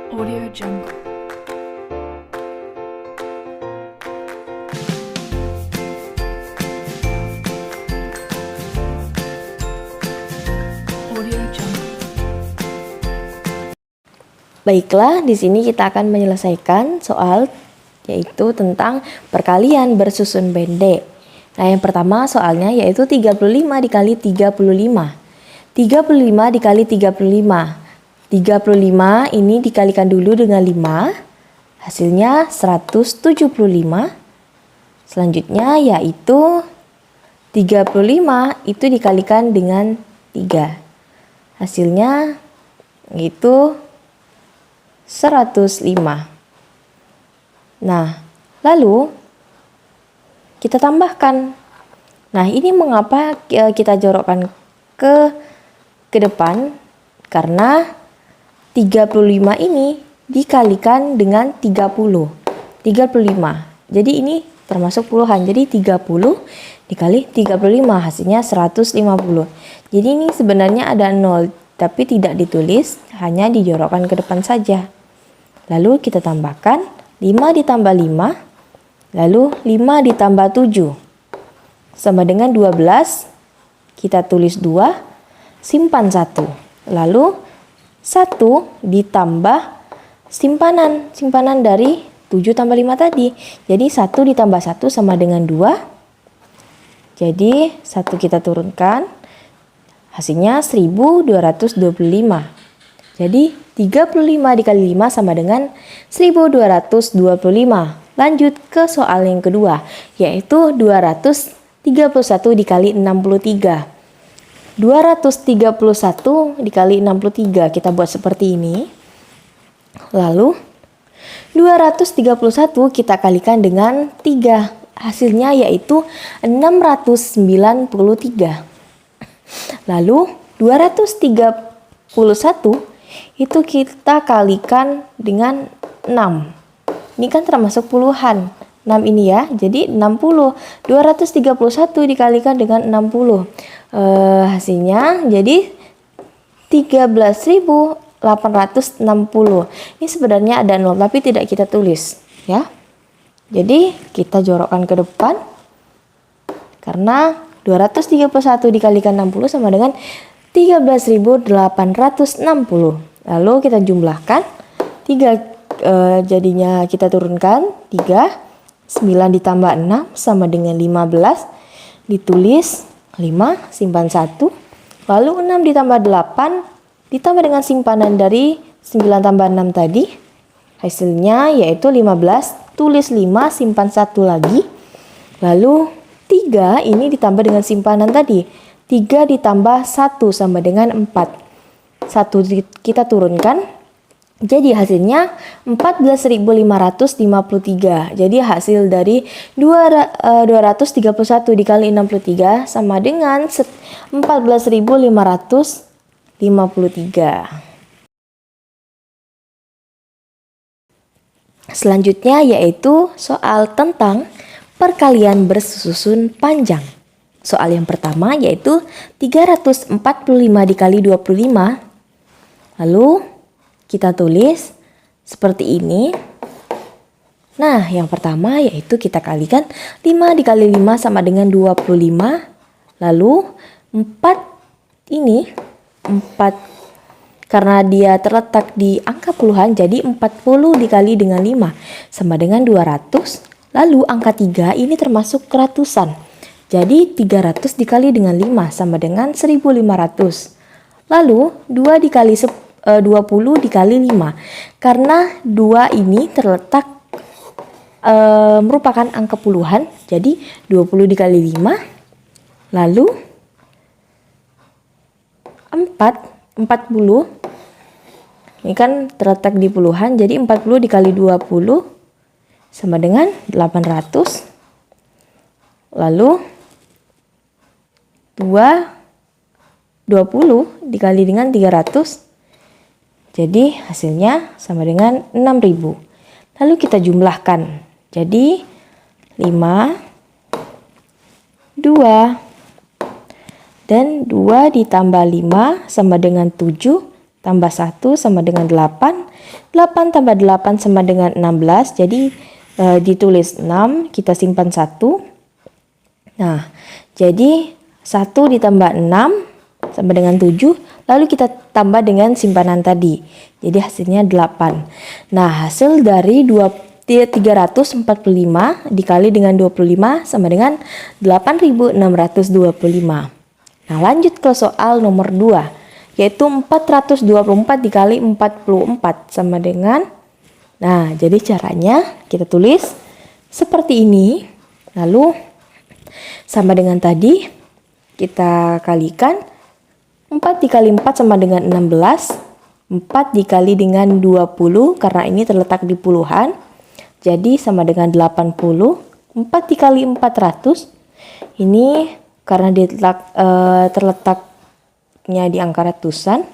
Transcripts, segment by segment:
Audio Jungle. Audio Jungle. Baiklah, di sini kita akan menyelesaikan soal yaitu tentang perkalian bersusun pendek. Nah, yang pertama soalnya yaitu 35 dikali 35. 35 dikali 35. 35 ini dikalikan dulu dengan 5. Hasilnya 175. Selanjutnya yaitu 35 itu dikalikan dengan 3. Hasilnya yaitu 105. Nah, lalu kita tambahkan. Nah, ini mengapa kita jorokkan ke depan? Karena 35 ini dikalikan dengan 30. 35. Jadi ini termasuk puluhan. Jadi 30 dikali 35 hasilnya 150. Jadi ini sebenarnya ada 0, tapi tidak ditulis, hanya dijorokkan ke depan saja. Lalu kita tambahkan 5 ditambah 5, lalu 5 ditambah 7. Sama dengan 12, kita tulis 2, simpan 1. Lalu 1 ditambah simpanan dari 7 tambah 5 tadi. Jadi 1 ditambah 1 sama dengan 2. Jadi 1 kita turunkan, hasilnya 1225. Jadi 35 dikali 5 sama dengan 1225. Lanjut ke soal yang kedua, yaitu 231 dikali 63. 231 dikali 63 kita buat seperti ini. Lalu 231 kita kalikan dengan 3. Hasilnya yaitu 693. Lalu 231 itu kita kalikan dengan 6. Ini kan termasuk puluhan. 6 ini ya. Jadi 60. 231 dikalikan dengan 60. Hasilnya jadi 13.860. Ini sebenarnya ada 0 tapi tidak kita tulis ya. Jadi kita jorokkan ke depan. Karena 231 dikalikan 60 sama dengan 13.860. Lalu kita jumlahkan 3, jadinya kita turunkan 3, 9 ditambah 6 sama dengan 15, ditulis 5, simpan 1, lalu 6 ditambah 8 ditambah dengan simpanan dari 9 tambah 6 tadi, hasilnya yaitu 15, tulis 5, simpan 1 lagi, lalu 3 ini ditambah dengan simpanan tadi, 3 ditambah 1 sama dengan 4. 1 kita turunkan, jadi hasilnya 14.553. Jadi hasil dari 231 dikali 63 sama dengan 14.553. Selanjutnya yaitu soal tentang perkalian bersusun panjang. Soal yang pertama yaitu 345 dikali 25. Lalu kita tulis seperti ini. Nah, yang pertama yaitu kita kalikan 5 dikali 5 sama dengan 25. Lalu 4 ini 4 karena dia terletak di angka puluhan, jadi 40 dikali dengan 5 sama dengan 200. Lalu angka 3 ini termasuk keratusan. Jadi 300 dikali dengan 5 sama dengan 1500. Lalu 2 dikali 20 dikali 5. Karena 2 ini terletak merupakan angka puluhan, jadi 20 dikali 5. Lalu 40. Ini kan terletak di puluhan, jadi 40 dikali 20 sama dengan 800. Lalu 20 dikali dengan 300. Jadi hasilnya sama dengan 6.000. Lalu kita jumlahkan. Jadi 5, 2, dan 2 ditambah 5 sama dengan 7, tambah 1 sama dengan 8. 8 tambah 8 sama dengan 16. Jadi ditulis 6, kita simpan 1. Nah, jadi 1 ditambah 6 sama dengan 7. Lalu kita tambah dengan simpanan tadi. Jadi hasilnya 8. Nah, hasil dari 345 dikali dengan 25 sama dengan 8.625. Nah, lanjut ke soal nomor 2, yaitu 424 dikali 44 sama dengan, nah jadi caranya kita tulis seperti ini. Lalu sama dengan tadi, kita kalikan. 4 dikali 4 sama dengan 16. 4 dikali dengan 20 karena ini terletak di puluhan. Jadi sama dengan 80. 4 dikali 400. Ini karena terletaknya di angka ratusan.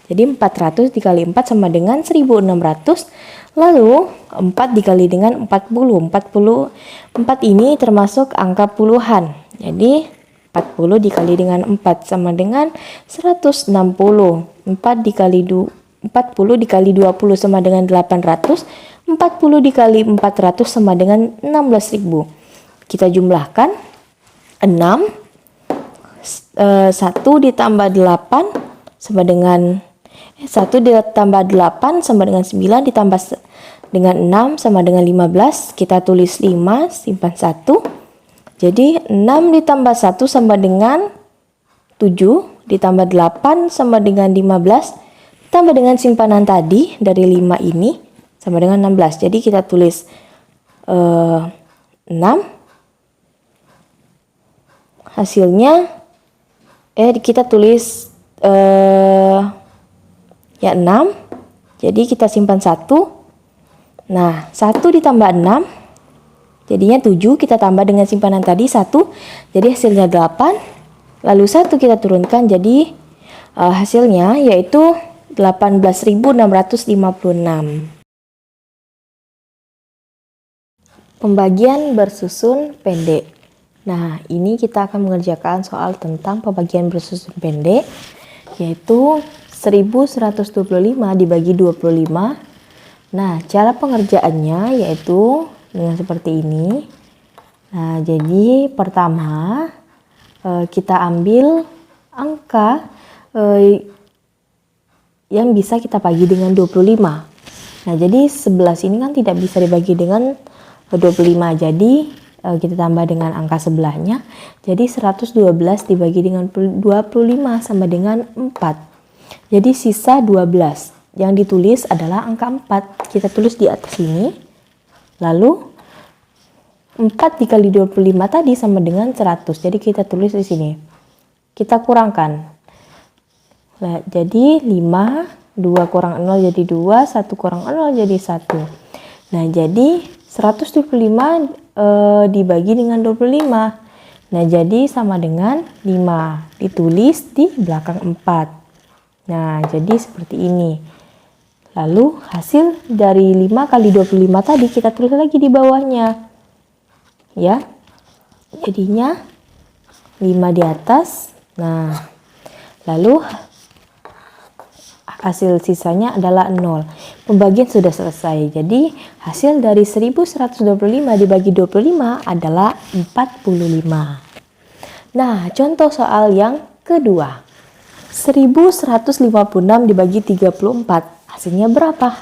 Jadi 400 dikali 4 sama dengan 1600. Lalu 4 dikali dengan 40. 4 ini termasuk angka puluhan. Jadi 40 dikali dengan 4 sama dengan 160. 40 dikali 20 sama dengan 800. 40 dikali 400 sama dengan 16.000. Kita jumlahkan 6. 1 ditambah 8 sama dengan 1 ditambah 8 sama dengan 9 ditambah dengan 6 sama dengan 15. Kita tulis 5, simpan 1. Jadi 6 ditambah 1 sama dengan 7, ditambah 8 sama dengan 15, ditambah dengan simpanan tadi dari 5 ini sama dengan 16. Jadi kita tulis 6. Hasilnya kita tulis ya 6. Jadi kita simpan 1. Nah, 1 ditambah 6 jadinya 7, kita tambah dengan simpanan tadi 1. Jadi hasilnya 8. Lalu 1 kita turunkan, jadi hasilnya yaitu 18.656. Pembagian bersusun pendek. Nah, ini kita akan mengerjakan soal tentang pembagian bersusun pendek, yaitu 1125 dibagi 25. Nah, cara pengerjaannya yaitu dengan seperti ini. Nah, jadi pertama kita ambil angka yang bisa kita bagi dengan 25. Nah, jadi 11 ini kan tidak bisa dibagi dengan 25. Jadi kita tambah dengan angka sebelahnya. Jadi 112 dibagi dengan 25 sama dengan 4. Jadi sisa 12. Yang ditulis adalah angka 4. Kita tulis di atas sini. Lalu 4 dikali 25 tadi sama dengan 100. Jadi kita tulis di sini. Kita kurangkan. Nah, jadi 5, 2 kurang 0 jadi 2, 1 kurang 0 jadi 1. Nah, jadi 125 dibagi dengan 25. Nah, jadi sama dengan 5. Ditulis di belakang 4. Nah, jadi seperti ini. Lalu hasil dari 5 kali 25 tadi kita tulis lagi di bawahnya. Ya. Jadinya 5 di atas. Nah, lalu hasil sisanya adalah 0. Pembagian sudah selesai. Jadi hasil dari 1125 dibagi 25 adalah 45. Nah, contoh soal yang kedua. 1156 dibagi 34. Hasilnya berapa?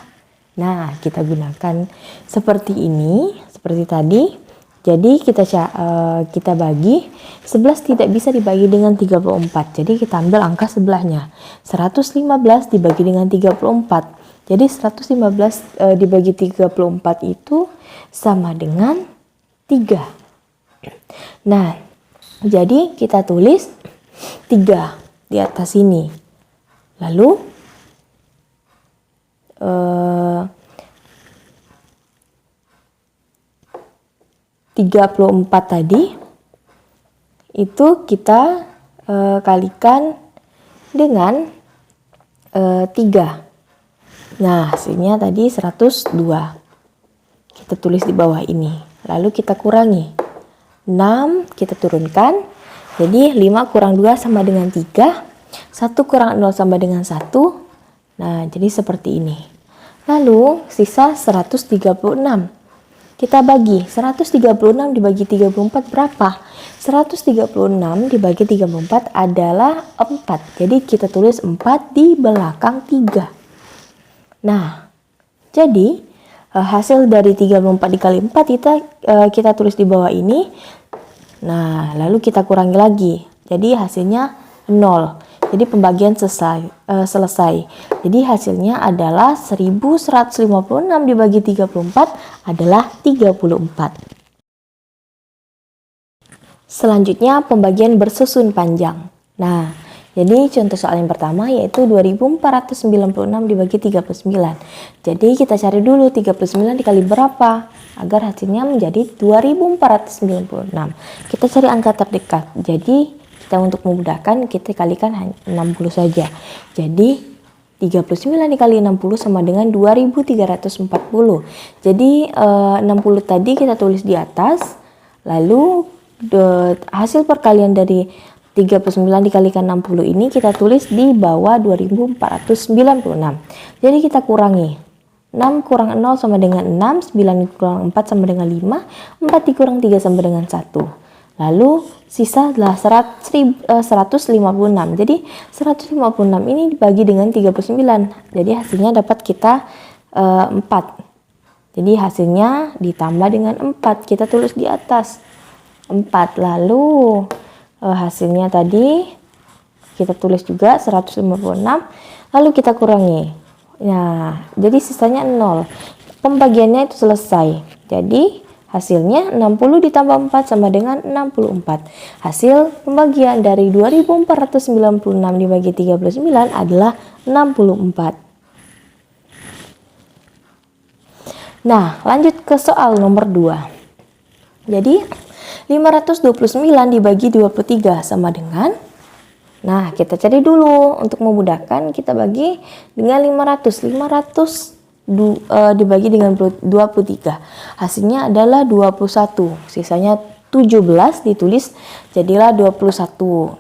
Nah, kita gunakan seperti ini, seperti tadi. Jadi kita bagi 11 tidak bisa dibagi dengan 34. Jadi kita ambil angka sebelahnya. 115 dibagi dengan 34. Jadi 115 dibagi 34 itu sama dengan 3. Nah, jadi kita tulis 3 di atas ini. Lalu 34 tadi itu kita kalikan dengan 3. Nah, hasilnya tadi 102. Kita tulis di bawah ini. Lalu kita kurangi. 6 kita turunkan. Jadi 5 kurang 2 sama dengan 3. 1 kurang 0 sama dengan 1. Nah, jadi seperti ini. Lalu sisa 136. Kita bagi 136 dibagi 34 berapa? 136 dibagi 34 adalah 4. Jadi kita tulis 4 di belakang 3. Nah, jadi hasil dari 34 dikali 4 kita tulis di bawah ini. Nah, lalu kita kurangi lagi. Jadi hasilnya 0. Jadi pembagian selesai. Jadi hasilnya adalah 1156 dibagi 34 adalah 34. Selanjutnya pembagian bersusun panjang. Nah, jadi contoh soal yang pertama yaitu 2496 dibagi 39. Jadi kita cari dulu 39 dikali berapa agar hasilnya menjadi 2496. Kita cari angka terdekat. Jadi kita untuk memudahkan kita kalikan 60 saja. Jadi 39 dikali 60 sama dengan 2340. Jadi 60 tadi kita tulis di atas. Lalu hasil perkalian dari 39 dikalikan 60 ini kita tulis di bawah 2496. Jadi kita kurangi. 6 kurang 0 sama dengan 6, 9 kurang 4 sama dengan 5, 4 dikurang 3 sama dengan 1. Lalu sisa adalah 156. Jadi 156 ini dibagi dengan 39. Jadi hasilnya dapat kita 4. Jadi hasilnya ditambah dengan 4. Kita tulis di atas 4. Lalu hasilnya tadi kita tulis juga 156. Lalu kita kurangi. Nah, jadi sisanya 0. Pembagiannya itu selesai. Jadi hasilnya 60 ditambah 4 sama dengan 64. Hasil pembagian dari 2496 dibagi 39 adalah 64. Nah, lanjut ke soal nomor 2. Jadi 529 dibagi 23 sama dengan, nah kita cari dulu untuk memudahkan kita bagi dengan 500 dibagi dengan 23. Hasilnya adalah 21. Sisanya 17 ditulis jadilah 21.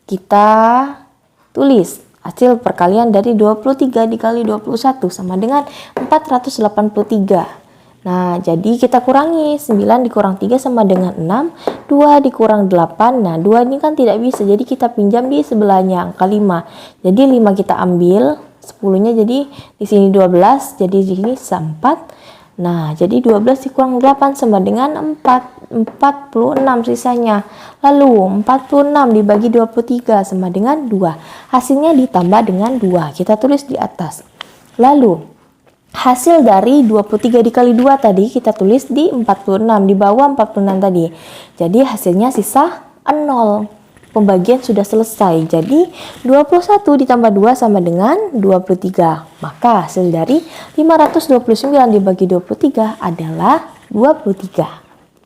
Kita tulis hasil perkalian dari 23 dikali 21 sama dengan 483. Nah, jadi kita kurangi. 9 dikurang 3 sama dengan 6. 2 dikurang 8. Nah, 2 ini kan tidak bisa. Jadi kita pinjam di sebelahnya angka 5. Jadi 5 kita ambil. 10-nya jadi di sini 12, jadi di sini 4. Nah, jadi 12 dikurang 8 sama dengan 46 sisanya. Lalu 46 dibagi 23 sama dengan 2. Hasilnya ditambah dengan 2. Kita tulis di atas. Lalu hasil dari 23 dikali 2 tadi kita tulis di 46, di bawah 46 tadi. Jadi hasilnya sisa 0. Pembagian sudah selesai. Jadi 21 ditambah 2 sama dengan 23. Maka hasil dari 529 dibagi 23 adalah 23.